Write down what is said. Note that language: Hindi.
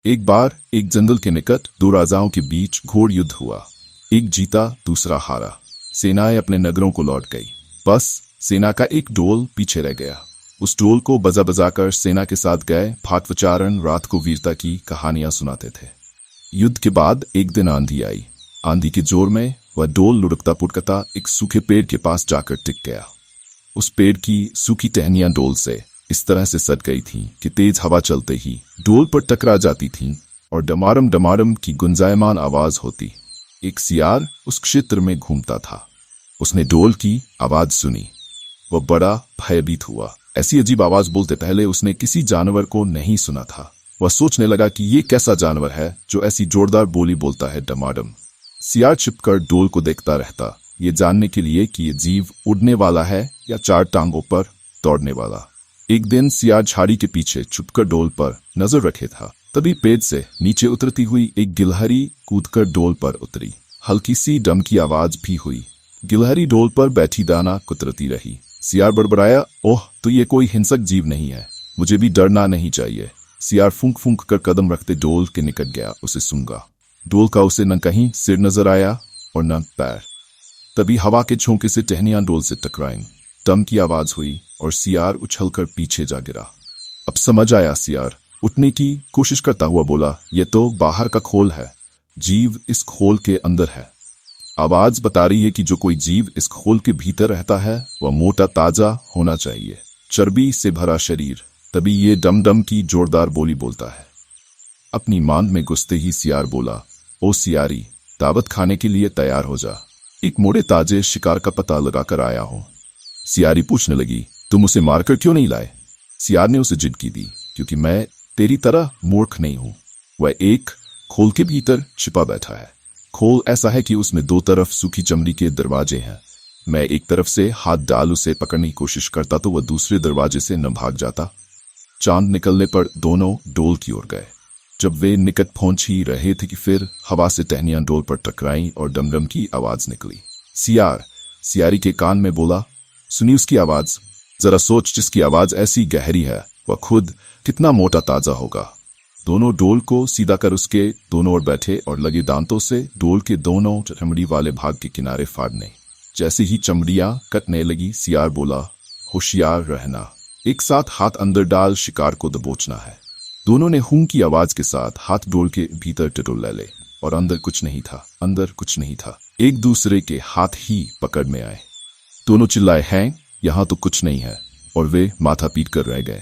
एक बार एक जंगल के निकट दो राजाओं के बीच घोर युद्ध हुआ। एक जीता, दूसरा हारा। सेनाएं अपने नगरों को लौट गई। बस सेना का एक डोल पीछे रह गया। उस डोल को बजा बजाकर सेना के साथ गए भाटवचारण रात को वीरता की कहानियां सुनाते थे। युद्ध के बाद एक दिन आंधी आई। आंधी के जोर में वह डोल लुढ़कता पुढ़कता एक सूखे पेड़ के पास जाकर टिक गया। उस पेड़ की सूखी टहनियां डोल से इस तरह से सट गई थीं कि तेज हवा चलते ही डोल पर टकरा जाती थीं और डमारम डमारम की गुंजायमान आवाज होती। एक सियार उस क्षेत्र में घूमता था। उसने डोल की आवाज सुनी। वह बड़ा भयभीत हुआ। ऐसी अजीब आवाज बोलते पहले उसने किसी जानवर को नहीं सुना था। वह सोचने लगा कि ये कैसा जानवर है जो ऐसी जोरदार बोली बोलता है, डमाडम। सियार छिपकर डोल को देखता रहता, ये जानने के लिए कि ये जीव उड़ने वाला है या चार टांगों पर दौड़ने वाला। एक दिन सियार झाड़ी के पीछे छुपकर डोल पर नजर रखे था। तभी पेड़ से नीचे उतरती हुई एक गिलहरी कूदकर डोल पर उतरी। हल्की सी डम की आवाज भी हुई। गिलहरी डोल पर बैठी दाना कुतरती रही। सियार बड़बड़ाया, ओह, तो ये कोई हिंसक जीव नहीं है, मुझे भी डरना नहीं चाहिए। सियार फूंक फूंक कर कदम रखते डोल के निकट गया, उसे सूंघा। डोल का उसे न कहीं सिर नजर आया और न पैर। तभी हवा के झोंके से टहनियां डोल से टकराईं। दम की आवाज हुई और सियार उछलकर पीछे जा गिरा। अब समझ आया। सियार उठने की कोशिश करता हुआ बोला, यह तो बाहर का खोल है, जीव इस खोल के अंदर है। आवाज बता रही है कि जो कोई जीव इस खोल के भीतर रहता है वह मोटा ताजा होना चाहिए, चर्बी से भरा शरीर, तभी ये डम डम की जोरदार बोली बोलता है। अपनी मांद में घुसते ही सियार बोला, ओ सियारी, दावत खाने के लिए तैयार हो जा, एक मोटे ताजे शिकार का पता लगाकर आया हूं। सियारी पूछने लगी, तुम उसे मारकर क्यों नहीं लाए? सियार ने उसे जिद की दी, क्योंकि मैं तेरी तरह मूर्ख नहीं हूं। वह एक खोल के भीतर छिपा बैठा है। खोल ऐसा है कि उसमें दो तरफ सूखी चमड़ी के दरवाजे हैं। मैं एक तरफ से हाथ डाल उसे पकड़ने की कोशिश करता तो वह दूसरे दरवाजे से न भाग जाता। चांद निकलने पर दोनों डोल की ओर गए। जब वे निकट पहुंच ही रहे थे कि फिर हवा से टहनियां डोल पर टकराईं और डमडम की आवाज निकली। सियार सियारी के कान में बोला, सुनी उसकी आवाज? जरा सोच, जिसकी आवाज ऐसी गहरी है वह खुद कितना मोटा ताजा होगा। दोनों डोल को सीधा कर उसके दोनों ओर बैठे और लगे दांतों से डोल के दोनों चमड़ी वाले भाग के किनारे फाड़ने। जैसे ही चमड़ियां कटने लगी, सियार बोला, होशियार रहना, एक साथ हाथ अंदर डाल शिकार को दबोचना है। दोनों ने हूं की आवाज के साथ हाथ डोल के भीतर टटोल ले और अंदर कुछ नहीं था, अंदर कुछ नहीं था। एक दूसरे के हाथ ही पकड़ में आए। दोनों चिल्लाए, हैं, यहां तो कुछ नहीं है, और वे माथा पीट कर रह गए।